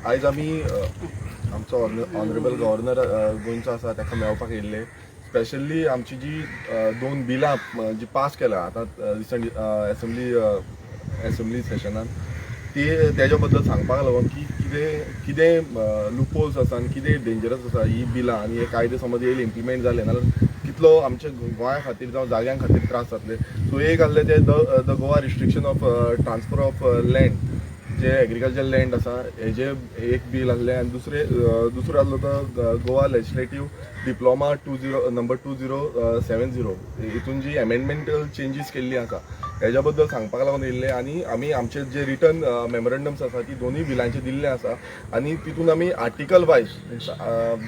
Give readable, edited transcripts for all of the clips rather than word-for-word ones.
आयज आमी आमचो ऑनरेबल गव्हर्नर गोंयचो आसा ताका मेळपाक येयल्ले. स्पेशली आमची जी दोन बिलां जी पास केल्या आतां रिसंट असेंब्ली सेशनान तेज्या बद्दल सांगपाक लागून की कितें कितें लूपहोल्स आसा आनी कितें डेंजरस आसा ही बिलां आनी हे कायदे समज येयले इम्प्लिमेंट जाले नाल्यार कितलो आमच्या गोंया खातीर जावं जाग्यां खातीर त्रास जातले. सो एक आहले ते the Goa restriction of transfer of land जे एग्रीकल्चर लँड आसा हेजे एक बील आहले आनी दुसरो आहलो तो गोवा लेजिस्लेटिव्ह डिप्लोमा नंबर 2070 हितून जी अमेंडमेंटल चेंजीस केल्ली आसा हेज्या बद्दल सांगपाक लागून येयल्ले. आनी आमी आमचे जे रिटर्न मेमोरंडम्स आसा ती दोनूय बिलांचे दिल्ले आसा आनी तितून आमी आर्टिकल वायज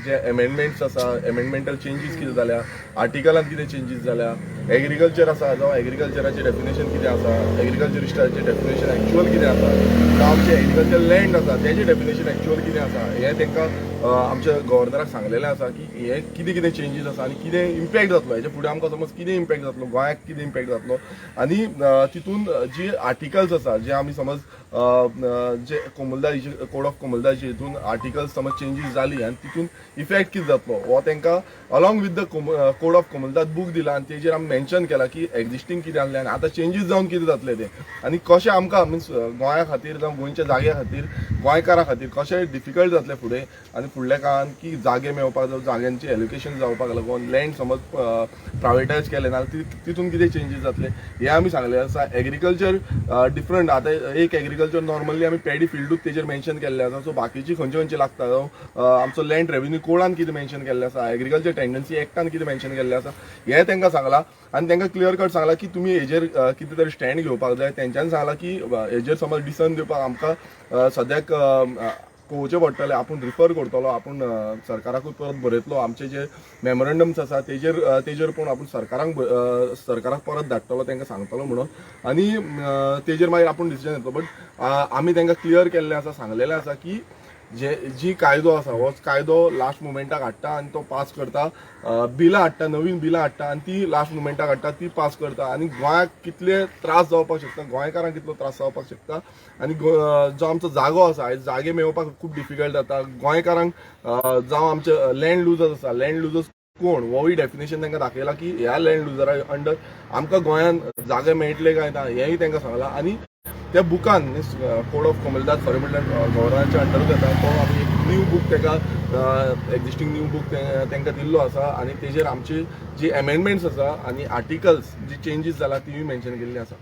जे अमेंडमेंट्स आसा अमेंडमेंटल चेंजीस कितें जाल्या आर्टिकलान कितें चेंजीस जाल्या एग्रीकल्चर आसा जावं एग्रीकल्चराचें डेफिनेशन कितें आसा एग्रीकल्चरिस्टाचें डेफिनेशन एक्चुअल कितें आसा जावं आमचें एग्रीकल्चर लँड आसा तेजें डेफिनेशन एक्चुअल कितें आसा हें तांकां आमच्या गव्हर्नराक सांगलेलें आसा की हे कितें कितें चेंजीस आसा आनी कितें इम्पॅक्ट जातलो हेजे फुडें आमकां समज कितें इम्पॅक्ट जातलो गोंयाक कितें इम्पॅक्ट जातलो आनी तितून जी आर्टिकल्स आसा जे आमी समज जे कोमुलदारीचे कोड ऑफ कोमुलदारीचे हितून आर्टिकल्स समज चेंजीस जाली आनी तितून इफेक्ट कितें जातलो हो तांकां along with the code of कोमुलदार बूक दिला आनी तेजेर आमी मेन्शन केला की एक्झिस्टींग कितें आहलें आनी आतां चेंजीस जावन कितें जातलें तें आनी कशें आमकां मिन्स गोंया खातीर जावं गोंयच्या जाग्या खातीर गोंयकारां खातीर कशें डिफिकल्ट जातलें फुडें आनी फुडल्या काळान की जागे मेळपाक जावं जाग्यांची एलोकेशन जावपाक लागून लँड समज प्रायवेटायज केलें नाल्यार तितून कितें चेंजीस जातले हें आमी सांगलें आसा. एग्रीकल्चर डिफरंट आतां एक एग्रीकल्चर नॉर्मली आमी पॅडी फिल्डूच तेजेर मेन्शन केल्लें आसा. सो बाकीची खंयची खंयची लागता जावं आमचो लँड रेव्हेन्यू कोडान कितें मेन्शन केल्लें आसा एग्रीकल्चर टेंडन्सी एक्टान कितें मेन्शन केल्लें आसा हें तांकां सांगलां आनी तांकां क्लियर कट सांगलां की तुमी हेजेर कितें तरी स्टँड घेवपाक जाय. तेंच्यांनी सांगलां की हेजेर समज डिसन दिवपाक आमकां सद्याक पळोवचें पडटलें आपूण रिफर करतलो आपूण सरकाराकूच परत बरयतलो आमचे जे मेमोरंडम्स आसा तेजेर पूण आपूण सरकाराक परत धाडटलो तांकां सांगतलो म्हणून आनी तेजेर मागीर आपूण डिसिजन येतलो. बट आमी तांकां क्लियर केल्लें आसा सांगलेलें आसा की जी कायदो आसा हो कायदो लास्ट मुमेंटाक हाडटा आनी तो पास करता बिलां हाडटा नवीन बिलां हाडटा आनी ती लास्ट मुमेंटाक हाडटा ती पास करता आनी गोंयाक कितले त्रास जावपाक शकता गोंयकारांक कितलो त्रास जावपाक शकता आनी जो आमचो जागो आसा आयज जागे मेळोवपाक खूब डिफिकल्ट जाता गोंयकारांक जावं आमचे लँड लुजर्स आसा लँड लुजर्स कोण होय डेफिनेशन तांकां दाखयलां की ह्या लँड लुजरा अंडर आमकां गोंयान जागे मेळटले काय ना हेंय तांकां सांगलां. आनी त्या बुकान कोड ऑफ कोमुलदार सॉरी म्हणल्यार गव्हर्नराच्या अंडरूच येता तो आमी एक न्यू बूक ताका एक्झिस्टींग न्यू बूक तांकां दिल्लो आसा आनी तेजेर आमची जी अमेंडमेंट्स आसा आनी आर्टिकल्स जी चेंजीस जाला तीय मेन्शन केल्ली आसा.